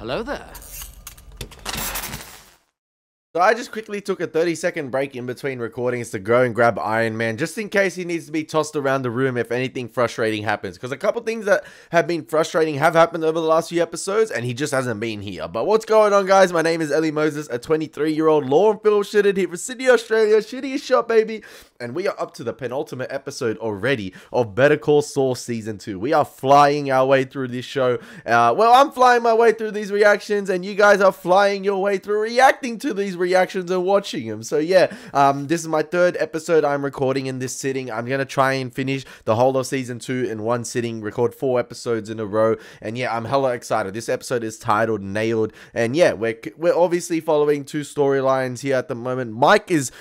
Hello there. So I just quickly took a 30-second break in between recordings to go and grab Iron Man, just in case he needs to be tossed around the room if anything frustrating happens. Because a couple things that have been frustrating have happened over the last few episodes, and he just hasn't been here. But what's going on, guys? My name is Elie Moses, a 23-year-old law and film shitted here for Sydney, Australia. Shittiest shot, baby. And we are up to the penultimate episode already of Better Call Saul Season 2. We are flying our way through this show. Well, I'm flying my way through these reactions, and you guys are flying your way through reacting to these reactions and watching them. So yeah, this is my third episode I'm recording in this sitting. I'm gonna try and finish the whole of Season 2 in one sitting, record 4 episodes in a row, and yeah, I'm hella excited. This episode is titled Nailed, and yeah, we're obviously following 2 storylines here at the moment. Mike is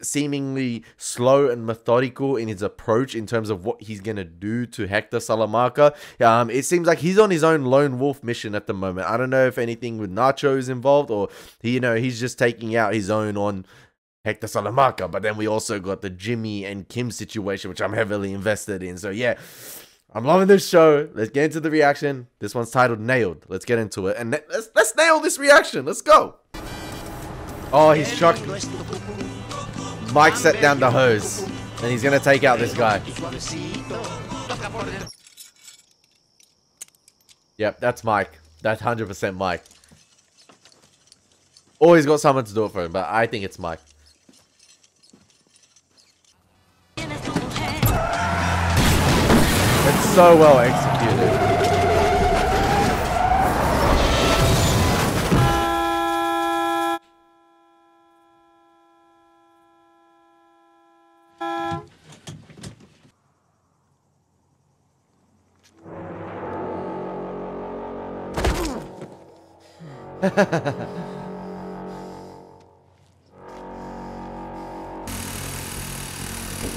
seemingly slow and methodical in his approach in terms of what he's gonna do to Hector Salamanca. It seems like he's on his own lone wolf mission at the moment. I don't know if anything with Nacho is involved, or he's just taking out his own on Hector Salamanca. But then we also got the Jimmy and Kim situation, which I'm heavily invested in. So yeah, I'm loving this show. Let's get into the reaction. This one's titled Nailed. Let's get into it, and let's nail this reaction. Let's go. Oh, he's Chuck. Mike set down the hose, and he's gonna take out this guy. Yep, that's Mike. That's 100% Mike. Or he's got someone to do it for him, but I think it's Mike. It's so well executed.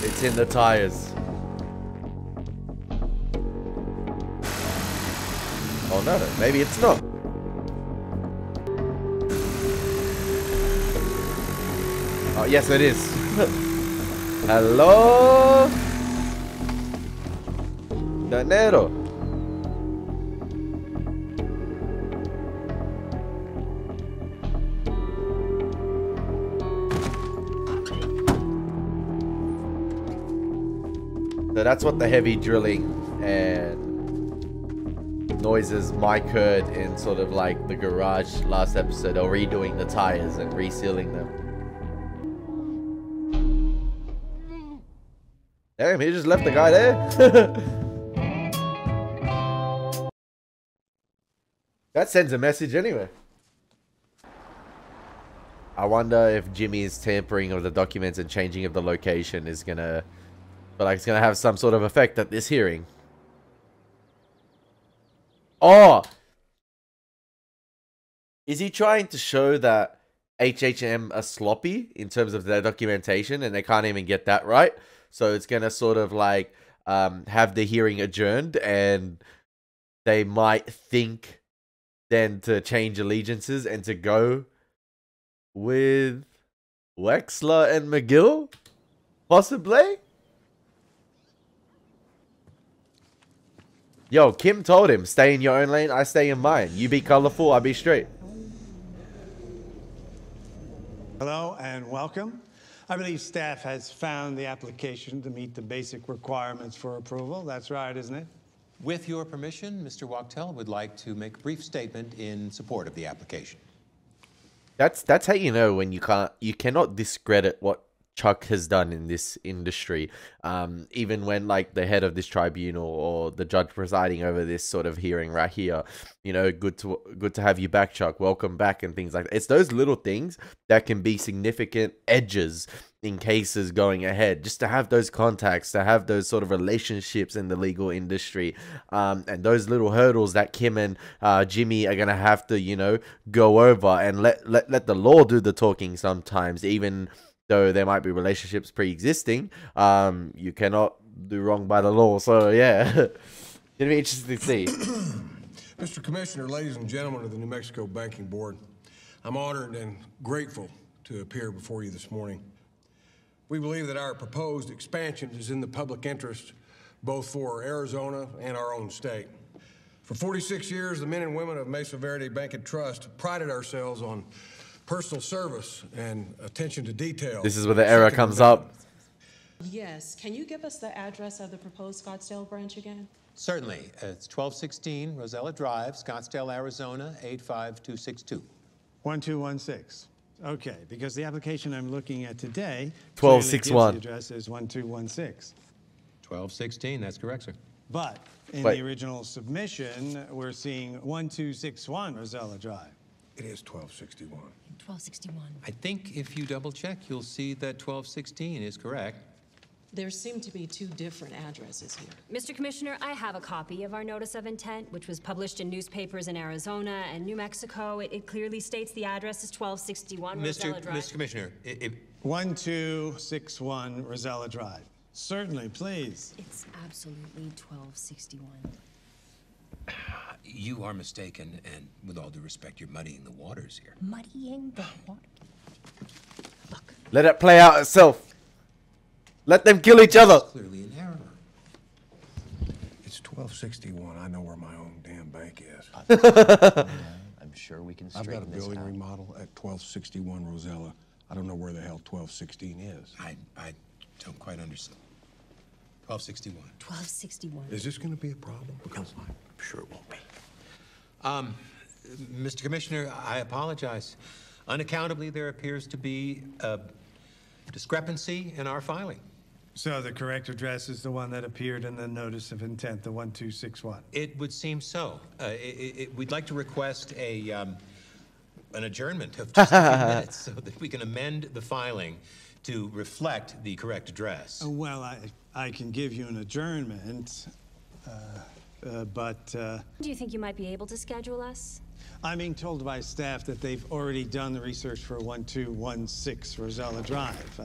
It's in the tires. Oh no, maybe it's not. Oh yes, it is. Hello, Danero. So that's what the heavy drilling and noises Mike heard in sort of like the garage last episode, or redoing the tires and resealing them. Damn, he just left the guy there. That sends a message anyway. I wonder if Jimmy's tampering of the documents and changing of the location is gonna... But like it's gonna have some sort of effect at this hearing. Oh! Is he trying to show that HHM are sloppy in terms of their documentation and they can't even get that right? So it's gonna sort of like have the hearing adjourned, and they might think then to change allegiances and to go with Wexler and McGill? Possibly? Yo, Kim told him, stay in your own lane, I stay in mine. You be colorful, I be straight. Hello and welcome. I believe staff has found the application to meet the basic requirements for approval. That's right, isn't it? With your permission, Mr. Wachtel would like to make a brief statement in support of the application. That's how you know when you cannot discredit what Chuck has done in this industry, even when like the head of this tribunal or the judge presiding over this sort of hearing right here, good to have you back, Chuck, welcome back, and things like that. It's those little things that can be significant edges in cases going ahead, just to have those contacts, to have those sort of relationships in the legal industry, and those little hurdles that Kim and Jimmy are gonna have to go over, and let the law do the talking sometimes, even though there might be relationships pre-existing. You cannot do wrong by the law. So yeah, it'll be interesting to see. Mr. Commissioner, ladies and gentlemen of the New Mexico Banking Board, I'm honored and grateful to appear before you this morning. We believe that our proposed expansion is in the public interest, both for Arizona and our own state. For 46 years, the men and women of Mesa Verde Bank and Trust prided ourselves on personal service and attention to detail. This is where the error comes up. Yes. Can you give us the address of the proposed Scottsdale branch again? Certainly. It's 1216 Rosella Drive, Scottsdale, Arizona, 85262. 1216. Okay, because the application I'm looking at today 1261. the address is 1216. 1216, that's correct, sir. But in Wait. the original submission, we're seeing 1261 Rosella Drive. It is 1261. 1261. I think if you double check, you'll see that 1216 is correct. There seem to be two different addresses here. Mr. Commissioner, I have a copy of our notice of intent, which was published in newspapers in Arizona and New Mexico. It clearly states the address is 1261 Rosella Drive. Mr. Commissioner, 1261 Rosella Drive. Certainly, please. It's absolutely 1261. you are mistaken, and with all due respect, you're muddying the waters here. Muddying the water. Look. Let it play out itself. Let them kill each other. Clearly an error. It's 1261. I know where my own damn bank is. I'm sure we can I've got a straighten this building out. remodel at 1261 Rosella. I don't know where the hell 1216 is. I don't quite understand. 1261. 1261. Is this going to be a problem? Because I'm sure it won't be. Mr. Commissioner, I apologize. Unaccountably, there appears to be a discrepancy in our filing. So the correct address is the one that appeared in the notice of intent, the 1261. It would seem so. We'd like to request an adjournment of just a few minutes so that we can amend the filing to reflect the correct address. Well, I can give you an adjournment, but Do you think you might be able to schedule us? I'm being told by staff that they've already done the research for 1216 Rosella Drive.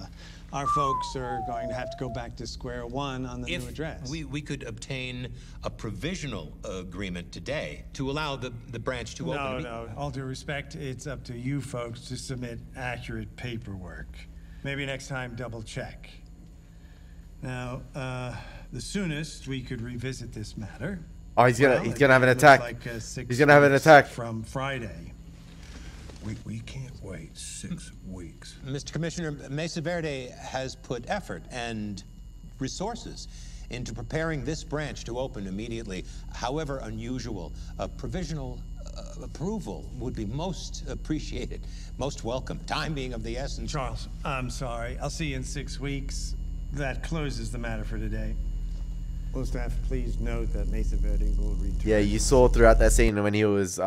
Our folks are going to have to go back to square one on the new address. We could obtain a provisional agreement today to allow the branch to open. No, all due respect, it's up to you folks to submit accurate paperwork. Maybe next time, double check. Now, the soonest we could revisit this matter. Oh, he's gonna have an it looks attack. like, 6 He's gonna have an weeks attack from Friday. We can't wait 6 weeks. Mr. Commissioner, Mesa Verde has put effort and resources into preparing this branch to open immediately. However unusual, a provisional approval would be most appreciated, most welcome. Time being of the essence. Charles, I'm sorry. I'll see you in 6 weeks. That closes the matter for today. Will staff please note that Mesa Verde will return. Yeah, you saw throughout that scene when he was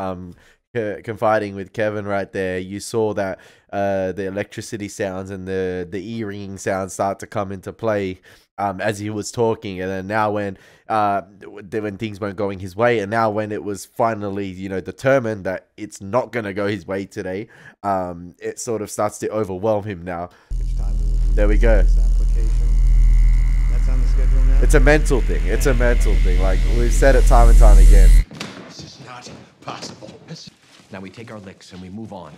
confiding with Kevin right there, you saw that the electricity sounds and the e-ringing sounds start to come into play as he was talking. And then now when things weren't going his way, and now when it was finally, determined that it's not going to go his way today, it sort of starts to overwhelm him now. There we go. That's on the schedule now? It's a mental thing. It's a mental thing. Like, we've said it time and time again. This is not possible. Now we take our licks and we move on.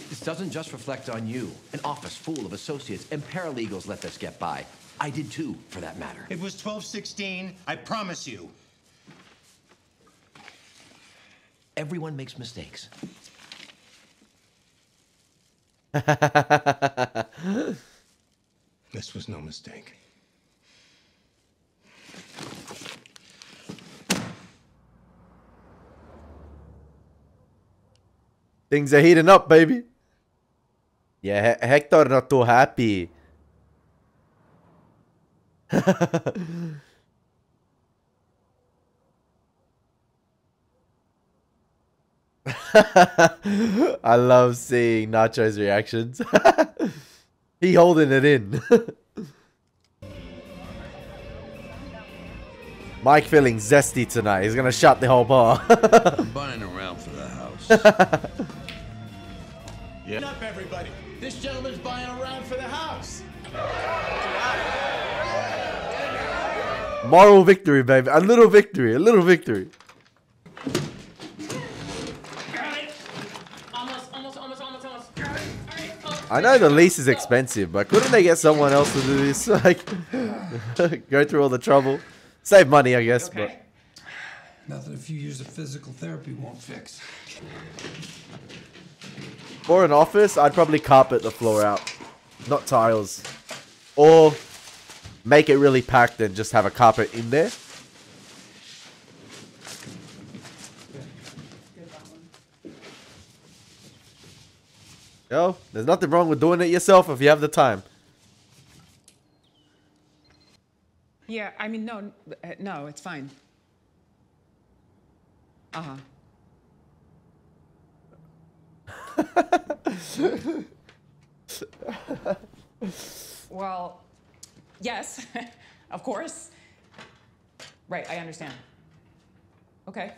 This doesn't just reflect on you. An office full of associates and paralegals let this get by. I did too, for that matter. It was 1216, I promise you. Everyone makes mistakes. This was no mistake. Things are heating up, baby. Yeah, Hector not too happy. I love seeing Nacho's reactions. He holding it in. Mike feeling zesty tonight. He's gonna shut the whole bar. I'm buying around for the house. Yeah. Up, everybody. This gentleman's buying around for the house. Moral victory, baby. A little victory. A little victory. Got it. Almost. Got it. All right. I know the lease is expensive, but couldn't they get someone else to do this? Like, go through all the trouble. Save money, I guess, Okay. Nothing a few years of physical therapy won't fix. For an office, I'd probably carpet the floor out, not tiles. Or make it really packed and just have a carpet in there. Yo, there's nothing wrong with doing it yourself if you have the time. Yeah, I mean, no, it's fine. Uh-huh. Well, yes, of course. Right, I understand. Okay.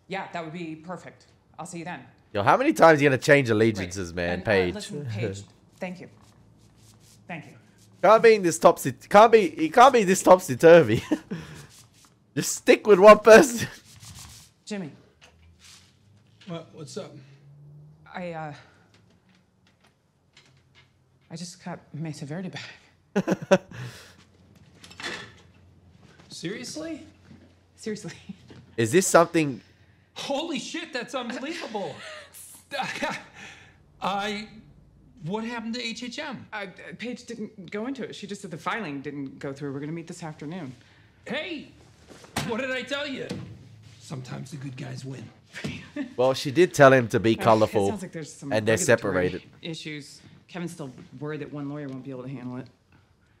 Yeah, that would be perfect. I'll see you then. Yo, how many times are you gonna change allegiances, man, And, Paige? listen, Paige, thank you. Thank you. Can't be in this topsy. It can't be this topsy turvy. Just stick with one person. Jimmy, What's up? I just got Mesa Verde back. Seriously? Seriously. Is this something? Holy shit, that's unbelievable. What happened to HHM? Paige didn't go into it. She just said the filing didn't go through. We're gonna meet this afternoon. Hey, what did I tell you? Sometimes the good guys win. Well, she did tell him to be It colorful, sounds like there's some and they're regulatory separated. issues. Kevin's still worried that one lawyer won't be able to handle it.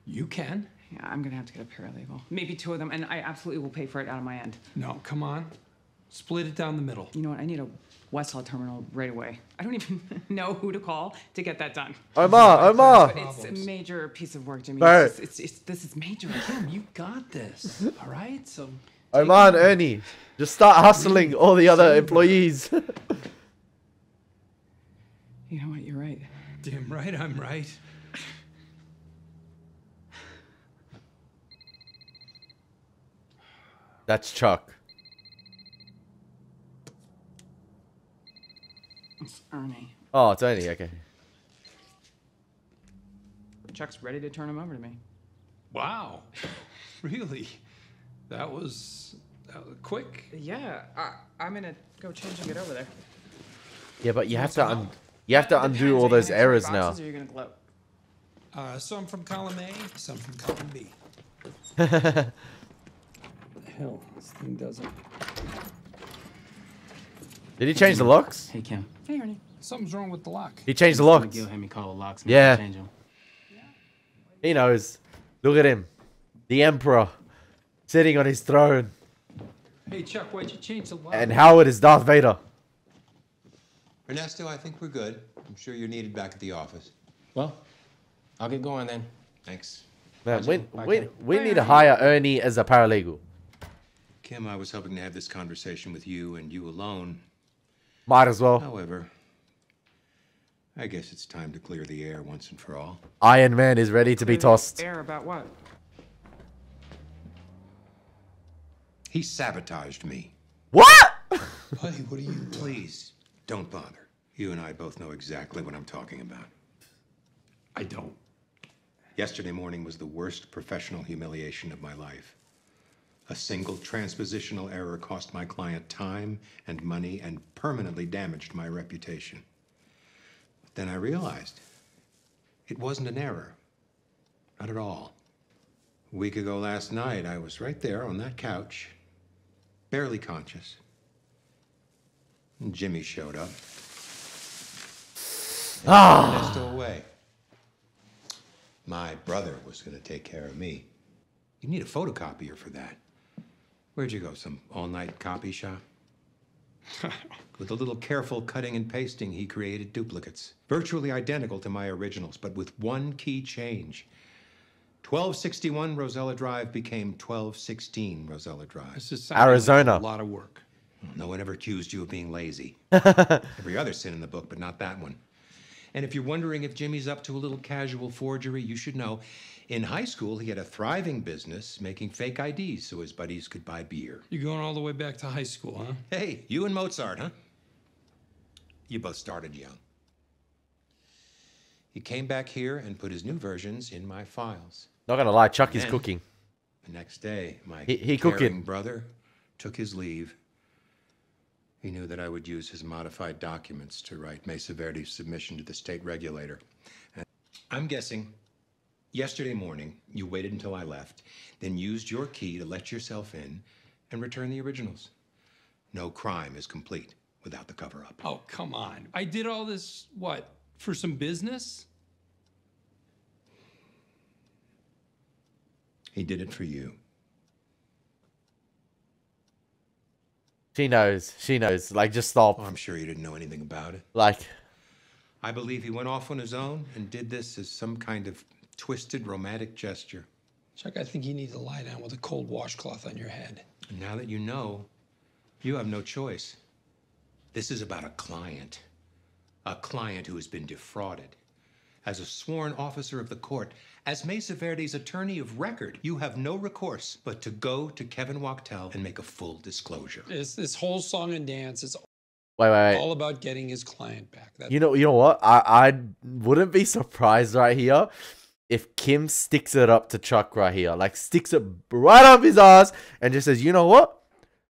You can. Yeah, I'm gonna have to get a paralegal. Maybe two of them, and I absolutely will pay for it out of my end. No, come on. Split it down the middle. You know what? I need a Westlaw terminal right away. I don't even know who to call to get that done. Omar! But it's a major piece of work, Jimmy. Bert. This is major. Kim, you got this. All right, so. Omar and Ernie, just start hustling all the other employees. You know what? You're right. Damn right, I'm right. That's Chuck. It's Ernie. Oh, it's Ernie. Okay. Chuck's ready to turn him over to me. Wow. Really? That was quick. Yeah, I'm gonna go change and get over there. Yeah, but you have to undo all those errors now. Or you're gonna gloat? Some from column A, some from column B. Hell, this thing doesn't. Did he change the locks? Hey, Kim. Hey, Ernie. Something's wrong with the lock. He changed the locks. McGill had me call the locks. Yeah. Change them. He knows. Look at him. The Emperor. Sitting on his throne. Hey, Chuck, why'd you change the lock? And Howard is Darth Vader. Ernesto, I think we're good. I'm sure you're needed back at the office. Well, I'll get going then. Thanks. Man, we need to hire Ernie as a paralegal. Kim, I was hoping to have this conversation with you and you alone. Might as well. However, I guess it's time to clear the air once and for all. Iron Man is ready to be tossed. Air about what? He sabotaged me. What? Buddy, what are you... Please, don't bother. You and I both know exactly what I'm talking about. I don't. Yesterday morning was the worst professional humiliation of my life. A single transpositional error cost my client time and money and permanently damaged my reputation. But then I realized it wasn't an error. Not at all. A week ago last night, I was right there on that couch, barely conscious. And Jimmy showed up. Ernesto away. My brother was going to take care of me. You need a photocopier for that. Where'd you go? Some all-night copy shop? With a little careful cutting and pasting, he created duplicates, virtually identical to my originals, but with one key change. 1261 Rosella Drive became 1216 Rosella Drive. This is sounding Arizona. like a lot of work. No one ever accused you of being lazy. Every other sin in the book, but not that one. And if you're wondering if Jimmy's up to a little casual forgery, you should know. In high school, he had a thriving business making fake IDs so his buddies could buy beer. You're going all the way back to high school, huh? Hey, you and Mozart, huh? You both started young. He came back here and put his new versions in my files. Not gonna lie, Chuck is Then, cooking. The next day, my He caring cooking. brother took his leave. He knew that I would use his modified documents to write Mesa Verde's submission to the state regulator. And I'm guessing yesterday morning you waited until I left, then used your key to let yourself in and return the originals. No crime is complete without the cover-up. Oh, come on. I did all this, what, for some business? He did it for you. She knows. She knows. Like, just stop. Oh, I'm sure you didn't know anything about it. Like, I believe he went off on his own and did this as some kind of twisted romantic gesture. Chuck, I think you need to lie down with a cold washcloth on your head. And now that you know, you have no choice. This is about a client who has been defrauded. As a sworn officer of the court, as Mesa Verde's attorney of record, you have no recourse but to go to Kevin Wachtel and make a full disclosure. This whole song and dance is wait. all about getting his client back. You know what? I wouldn't be surprised right here if Kim sticks it up to Chuck right here. Like, sticks it right up his ass and just says, you know what?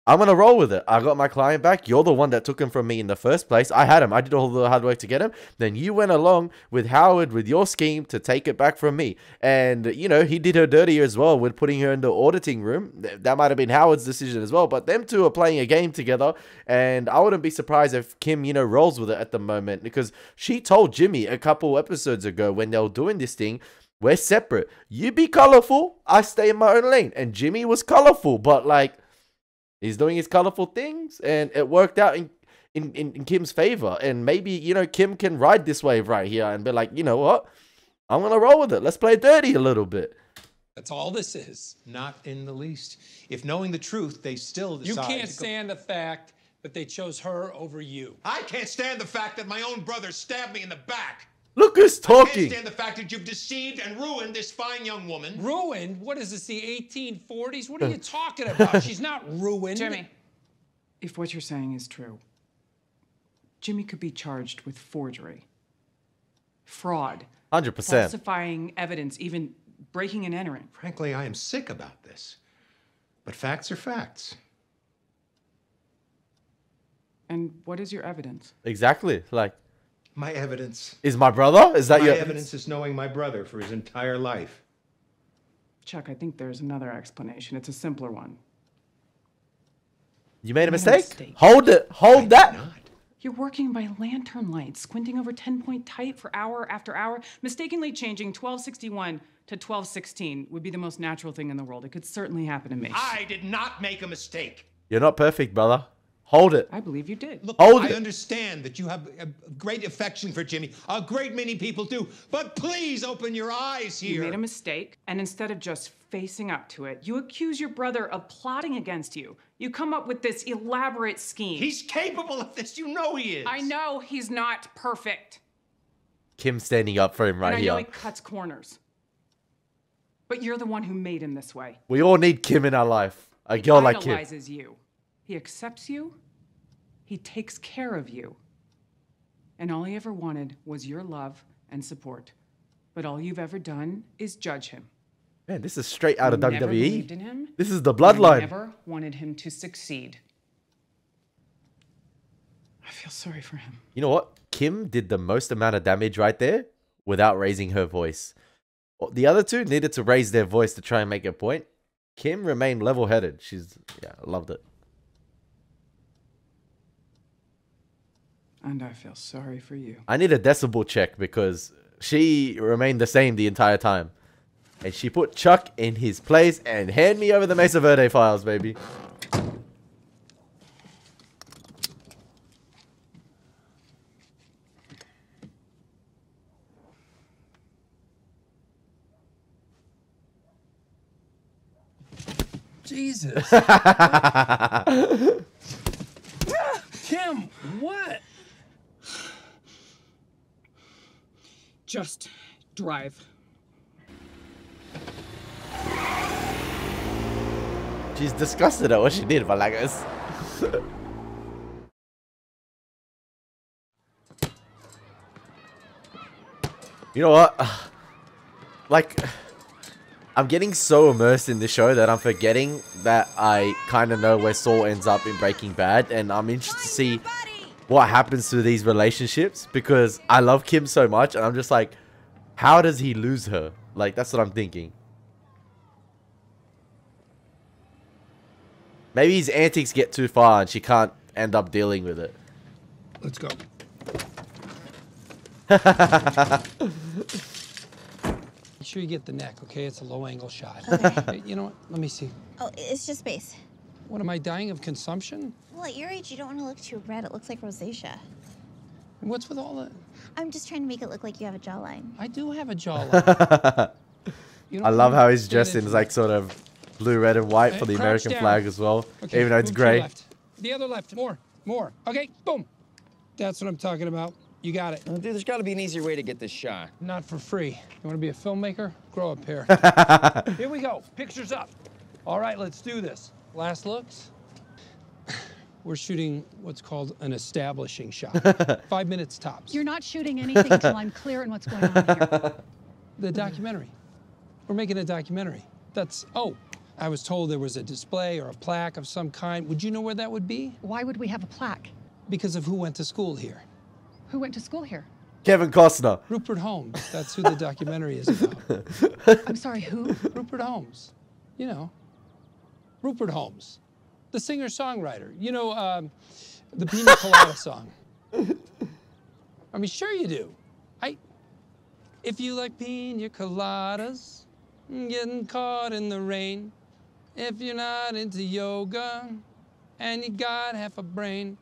I'm going to roll with it. I got my client back. You're the one that took him from me in the first place. I had him. I did all the hard work to get him. Then you went along with Howard with your scheme to take it back from me. And, you know, he did her dirty as well with putting her in the auditing room. That might have been Howard's decision as well. But them two are playing a game together. And I wouldn't be surprised if Kim, you know, rolls with it at the moment. Because she told Jimmy a couple episodes ago when they were doing this thing, we're separate. You be colorful. I stay in my own lane. And Jimmy was colorful. But, like, he's doing his colorful things, and it worked out in Kim's favor. And maybe, you know, Kim can ride this wave right here and be like, you know what? I'm going to roll with it. Let's play dirty a little bit. That's all this is. Not in the least. If knowing the truth, they still decide You can't stand the fact that they chose her over you. I can't stand the fact that my own brother stabbed me in the back. Look who's I can't talking. stand the fact that you've deceived and ruined this fine young woman. Ruined? What is this, the 1840s? What are you talking about? She's not ruined. Jimmy, if what you're saying is true, Jimmy could be charged with forgery, fraud, 100%. falsifying evidence, even breaking and entering. Frankly, I am sick about this. But facts are facts. And what is your evidence? Exactly. Like, My evidence. is my brother? Is that my your evidence is knowing my brother for his entire life. Chuck, I think there's another explanation. It's a simpler one. You made a made a mistake? mistake. Hold it. Hold that. You're working by lantern light, squinting over 10-point type for hour after hour. Mistakenly changing 1261 to 1216 would be the most natural thing in the world. It could certainly happen to me. I did not make a mistake. You're not perfect, brother. Hold it. I believe you did. Look, Hold I it. understand that you have a great affection for Jimmy. A great many people do. But please open your eyes here. You made a mistake, and instead of just facing up to it, you accuse your brother of plotting against you. You come up with this elaborate scheme. He's capable of this. You know he is. I know he's not perfect. Kim standing up for him right and I know here. he cuts corners. But you're the one who made him this way. We all need Kim in our life. A girl like Kim. He idolizes you. He accepts you. He takes care of you. And all he ever wanted was your love and support. But all you've ever done is judge him. Man, this is straight out of You never WWE. believed in him. This is the You bloodline. never wanted him to succeed. I feel sorry for him. You know what? Kim did the most amount of damage right there without raising her voice. The other two needed to raise their voice to try and make a point. Kim remained level-headed. Yeah, I loved it. And I feel sorry for you. I need a decibel check because she remained the same the entire time. And she put Chuck in his place and hand me over the Mesa Verde files, baby. Jesus. Kim, what? Just drive. She's disgusted at what she did, Valagas. You know what? Like, I'm getting so immersed in this show that I'm forgetting that I kind of know where Saul ends up in Breaking Bad, and I'm interested to see what happens to these relationships because I love Kim so much, and I'm just like, how does he lose her? Like, that's what I'm thinking. Maybe his antics get too far and she can't end up dealing with it. Let's go. Make sure you get the neck, okay? It's a low-angle shot. Okay. Hey, you know what? Let me see. Oh, it's just base. What, am I dying of consumption? Well, at your age, you don't want to look too red. It looks like rosacea. What's with all that? I'm just trying to make it look like you have a jawline. I do have a jawline. I love how he's dressed in like sort of blue, red, and white for the American flag as well, Okay, even though it's move to your gray. left. The other left. More. Okay, boom. That's what I'm talking about. You got it. Oh, dude, there's got to be an easier way to get this shot. Not for free. You want to be a filmmaker? Grow a pair. Here we go. Pictures up. All right, let's do this. Last looks. We're shooting what's called an establishing shot. 5 minutes tops. You're not shooting anything until I'm clear on what's going on here. The documentary. We're making a documentary. That's, oh, I was told there was a display or a plaque of some kind. Would you know where that would be? Why would we have a plaque? Because of who went to school here. Who went to school here? Kevin Costner. Rupert Holmes. That's who the documentary is about. I'm sorry, who? Rupert Holmes. You know, Rupert Holmes, the singer-songwriter. You know, the Pina Colada song. I mean, sure you do. If you like pina coladas, getting caught in the rain, if you're not into yoga, and you got half a brain,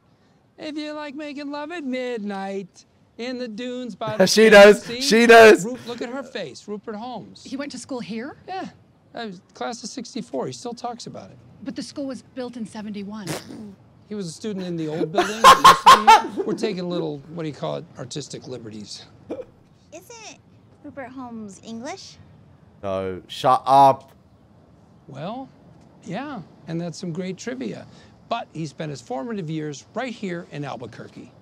if you like making love at midnight in the dunes by the She does. sea, She does. Look at her face, Rupert Holmes. He went to school here? Yeah, class of '64. He still talks about it. But the school was built in '71. He was a student in the old building. That used to be. We're taking a little, what do you call it, artistic liberties. Isn't Rupert Holmes English? No, shut up. Well, yeah, and that's some great trivia. But he spent his formative years right here in Albuquerque.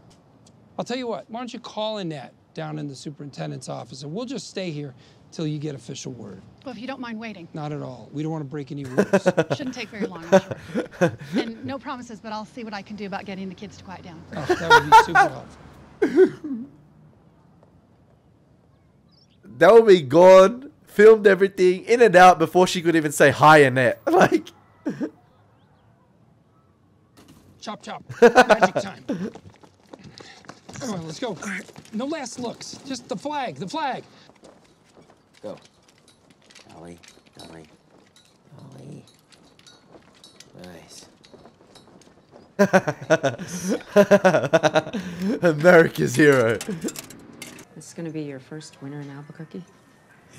I'll tell you what, why don't you call Annette down in the superintendent's office, and we'll just stay here till you get official word. Well, if you don't mind waiting. Not at all. We don't want to break any rules. Shouldn't take very long, I'm sure. And no promises, but I'll see what I can do about getting the kids to quiet down. Oh, that would be super helpful. They'll be gone, filmed everything, in and out before she could even say hi, Annette. Like, Chop, chop. Magic time. Come on, let's go. No last looks. Just the flag, the flag. Go. Ollie. Nice. America's hero. This is gonna be your first winter in Albuquerque?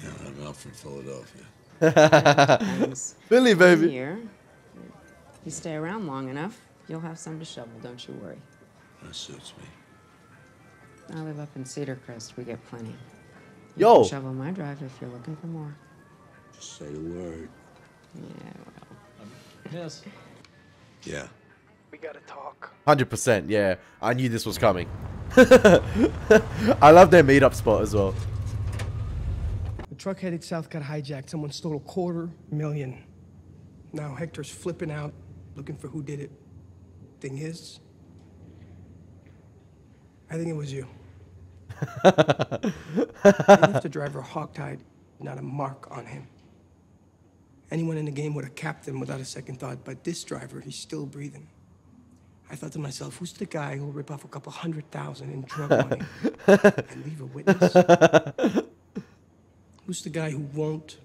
Yeah, I'm out from Philadelphia. Philly, baby. Here. You stay around long enough, you'll have some to shovel, don't you worry. That suits me. I live up in Cedar Crest, we get plenty. You Yo. can shovel my drive if you're looking for more. Just say the word. Yeah, well. Yes. Yeah. We gotta talk. 100%, yeah. I knew this was coming. I love their meetup spot as well. The truck headed south got hijacked. Someone stole $250,000. Now Hector's flipping out, looking for who did it. Thing is, I think it was you. They left the driver hogtied, not a mark on him. Anyone in the game would have capped him without a second thought, but this driver, he's still breathing. I thought to myself, who's the guy who'll rip off a couple $100,000 in drug money and leave a witness? Who's the guy who won't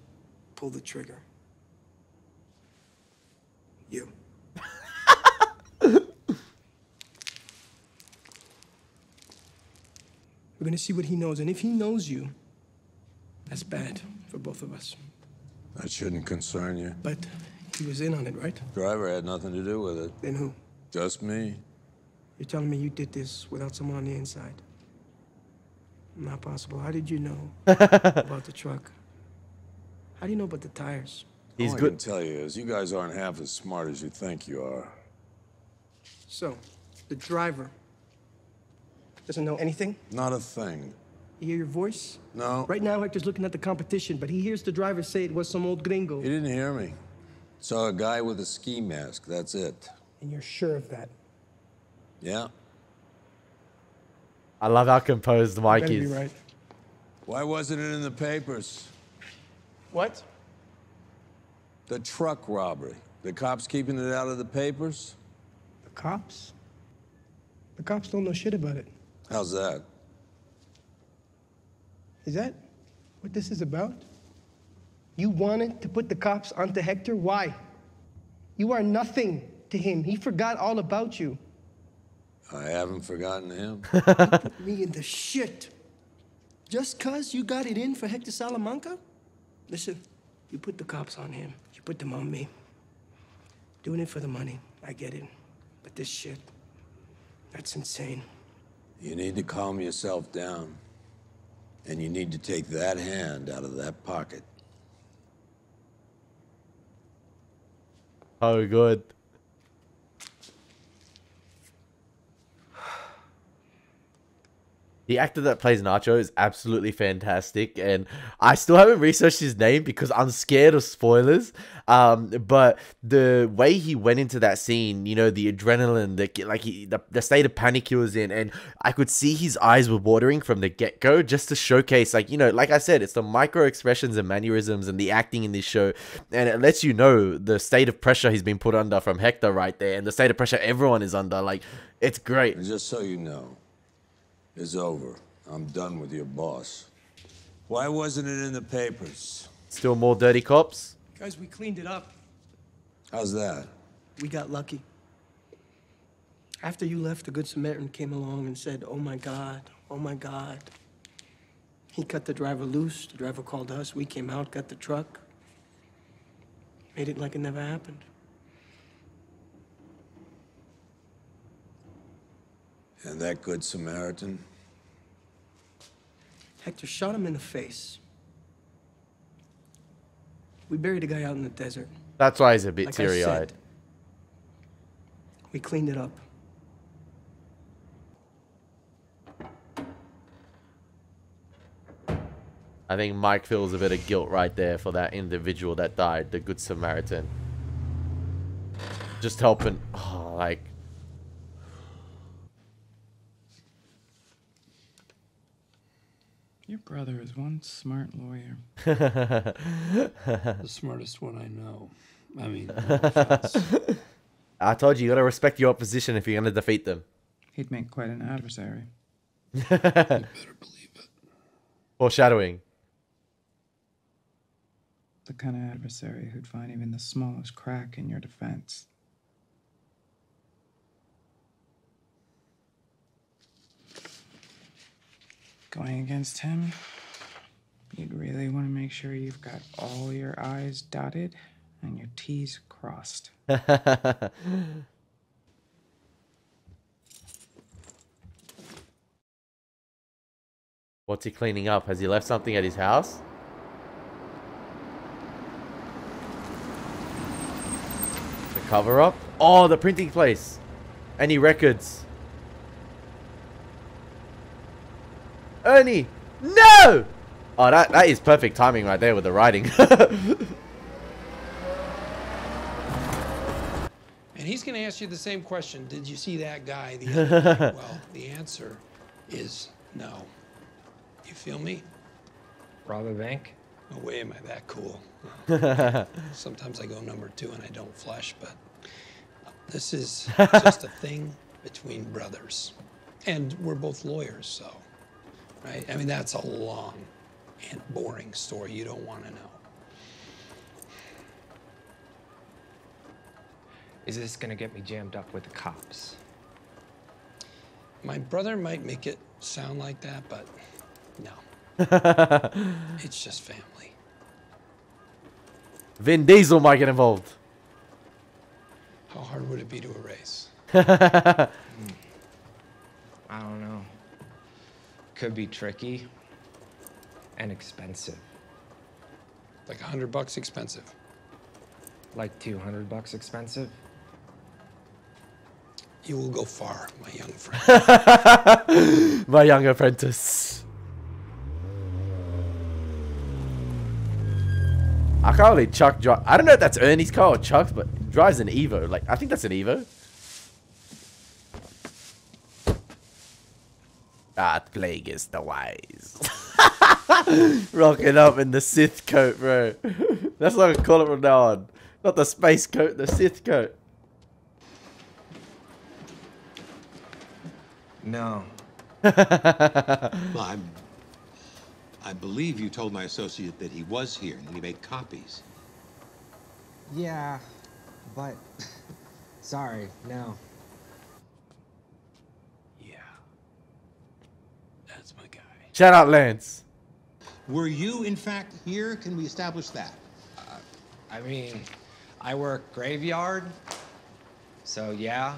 pull the trigger? You. We're gonna see what he knows, and if he knows you, that's bad for both of us. That shouldn't concern you. But he was in on it, right? Driver had nothing to do with it. Then who? Just me. You're telling me you did this without someone on the inside? Not possible. How did you know about the truck? How do you know about the tires? All I can tell you is you guys aren't half as smart as you think you are. So, the driver doesn't know anything? Not a thing. You hear your voice? No. Right now, Hector's looking at the competition, but he hears the driver say it was some old gringo. He didn't hear me. Saw a guy with a ski mask, that's it. And you're sure of that? Yeah. I love how composed Mike Better be is. right. Why wasn't it in the papers? What? The truck robbery. The cops keeping it out of the papers? The cops? The cops don't know shit about it. How's that? Is that what this is about? You wanted to put the cops onto Hector? Why? You are nothing to him. He forgot all about you. I haven't forgotten him. You put me in the shit. Just 'cause you got it in for Hector Salamanca? Listen, you put the cops on him. You put them on me. Doing it for the money. I get it. But this shit, that's insane. You need to calm yourself down. And you need to take that hand out of that pocket. Oh, good. The actor that plays Nacho is absolutely fantastic, and I still haven't researched his name because I'm scared of spoilers. But the way he went into that scene, you know, the adrenaline, the state of panic he was in, and I could see his eyes were watering from the get-go, just to showcase, like, you know, like I said, it's the micro expressions and mannerisms and the acting in this show, and it lets you know the state of pressure he's been put under from Hector right there, and the state of pressure everyone is under. Like, it's great. And just so you know, it's over. I'm done with your boss. Why wasn't it in the papers? Still more dirty cops? Guys, we cleaned it up. How's that? We got lucky. After you left, the Good Samaritan came along and said, "Oh my God, oh my God." He cut the driver loose. The driver called us. We came out, got the truck. Made it like it never happened. And that Good Samaritan? Hector shot him in the face. We buried the guy out in the desert. That's why he's a bit Like I said, teary-eyed. we cleaned it up. I think Mike feels a bit of guilt right there for that individual that died, the Good Samaritan. Just helping, oh, like... Your brother is one smart lawyer. The smartest one I know. I mean, no offense. I told you, you gotta respect your opposition if you're gonna defeat them. He'd make quite an adversary. You better believe it. Foreshadowing. The kind of adversary who'd find even the smallest crack in your defense. Going against him, you'd really want to make sure you've got all your I's dotted and your T's crossed. What's he cleaning up? Has he left something at his house? The cover up? Oh, the printing place. Any records? Ernie! No! Oh, that is perfect timing right there with the writing. And he's going to ask you the same question. Did you see that guy the other day? Well, the answer is no. You feel me? Rob a bank? No way am I that cool. Sometimes I go number 2 and I don't flush, but this is just a thing between brothers. And we're both lawyers, so, right? I mean, that's a long and boring story you don't want to know. Is this gonna get me jammed up with the cops? My brother might make it sound like that, but no. It's just family. Vin Diesel might get involved. How hard would it be to erase? I don't know. Could be tricky and expensive. Like $100 expensive. Like $200 expensive? You will go far, my young friend. My young apprentice. can't believe Chuck drive. I don't know if that's Ernie's car or Chuck's, but he drives an Evo. Like, I think that's an Evo. Art plague is the wise. Rocking up in the Sith coat, bro. That's what I call it from now on. Not the space coat, the Sith coat. No. Well, I believe you told my associate that he was here and that he made copies. Yeah, but sorry, no. That's my guy. Shout out, Lance. Were you, in fact, here? Can we establish that? I mean, I work graveyard, so yeah.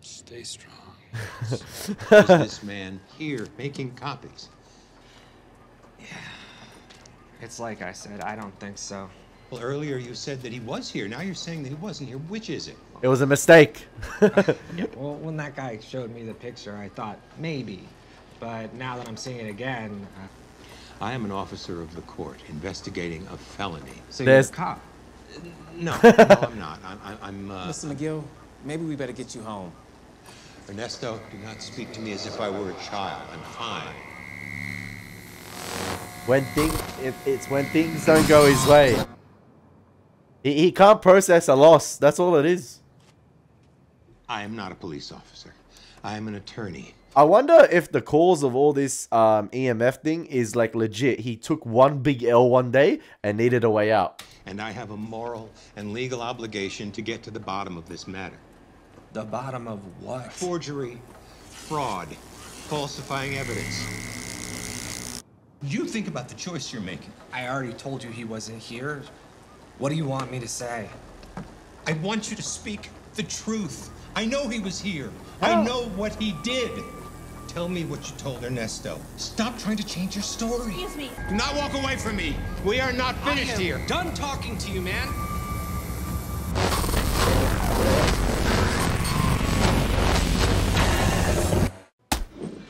Stay strong. Was this man here making copies? It's like I said, I don't think so. Well, earlier you said that he was here. Now you're saying that he wasn't here. Which is it? It was a mistake. Well, when that guy showed me the picture, I thought maybe. But now that I'm seeing it again... I am an officer of the court investigating a felony. So you're a cop? No, I'm not. I'm Mr. McGill, maybe we better get you home. Ernesto, do not speak to me as if I were a child. I'm fine. It's when things don't go his way. He can't process a loss. That's all it is. I am not a police officer. I am an attorney. I wonder if the cause of all this EMF thing is like legit. He took one big L one day and needed a way out. And I have a moral and legal obligation to get to the bottom of this matter. The bottom of what? Forgery, fraud, falsifying evidence. You think about the choice you're making. I already told you he wasn't here. What do you want me to say? I want you to speak the truth. I know he was here. I know what he did. Tell me what you told Ernesto. Stop trying to change your story. Excuse me. Do not walk away from me. We are not finished here. Done talking to you, man.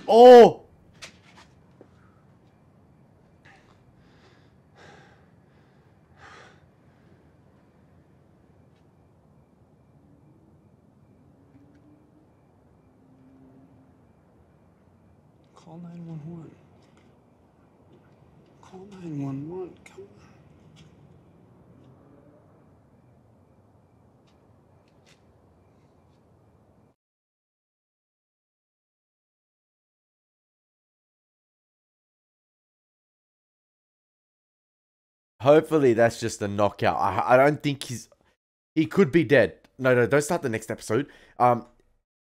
Oh! Call 911. Call 911. Come on. Hopefully that's just a knockout. I don't think he could be dead. No, don't start the next episode.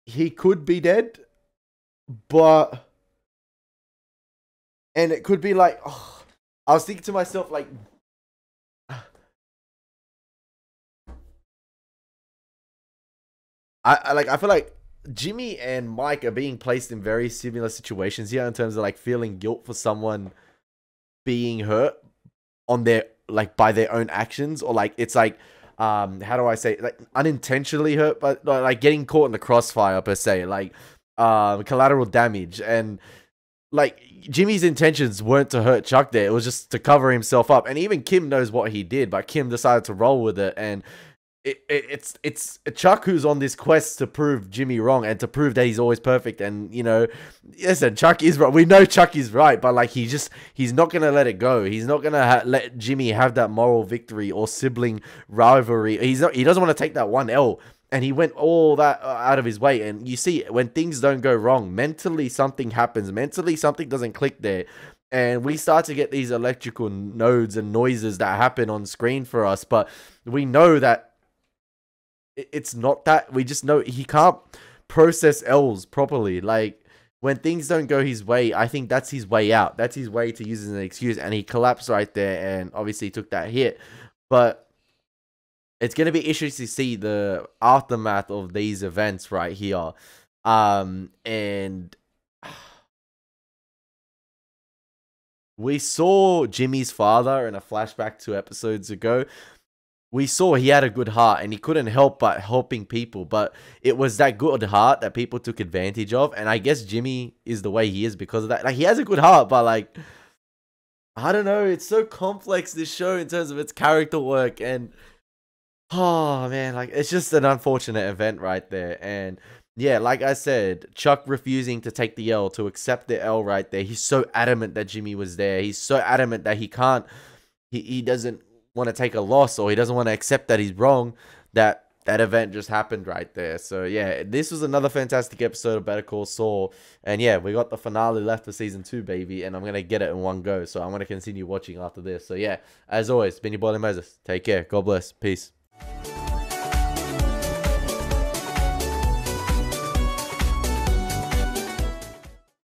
He could be dead, but and it could be like I was thinking to myself like I feel like Jimmy and Mike are being placed in very similar situations here in terms of like feeling guilt for someone being hurt on their like by their own actions, or like it's like how do I say, like unintentionally hurt, but like getting caught in the crossfire per se, like collateral damage. And like Jimmy's intentions weren't to hurt Chuck there, it was just to cover himself up. And even Kim knows what he did, but Kim decided to roll with it. And it's Chuck who's on this quest to prove Jimmy wrong and to prove that he's always perfect. And you know, listen, Chuck is right. We know Chuck is right, but like he's not gonna let it go. He's not gonna let Jimmy have that moral victory or sibling rivalry. He doesn't want to take that one L. And he went all that out of his way. And you see, when things don't go wrong, mentally something happens. Mentally something doesn't click there. And we start to get these electrical nodes and noises that happen on screen for us. But we know that it's not that. We just know he can't process L's properly. Like, when things don't go his way, I think that's his way out. That's his way to use as an excuse. And he collapsed right there and obviously took that hit. But it's going to be interesting to see the aftermath of these events right here. And we saw Jimmy's father in a flashback 2 episodes ago. We saw he had a good heart and he couldn't help but helping people. But it was that good heart that people took advantage of. And I guess Jimmy is the way he is because of that. Like, he has a good heart, but like, I don't know, it's so complex, this show, in terms of its character work, and oh man, like, it's just an unfortunate event right there. And yeah, like I said, Chuck refusing to take the L, to accept the L right there. He's so adamant that Jimmy was there. He's so adamant that he doesn't want to take a loss, or he doesn't want to accept that he's wrong, that event just happened right there. So yeah, this was another fantastic episode of Better Call Saul. And yeah, we got the finale left for season 2, baby, and I'm going to get it in one go. So I'm going to continue watching after this. So yeah, as always, been your boy Elie Moses. Take care. God bless. Peace.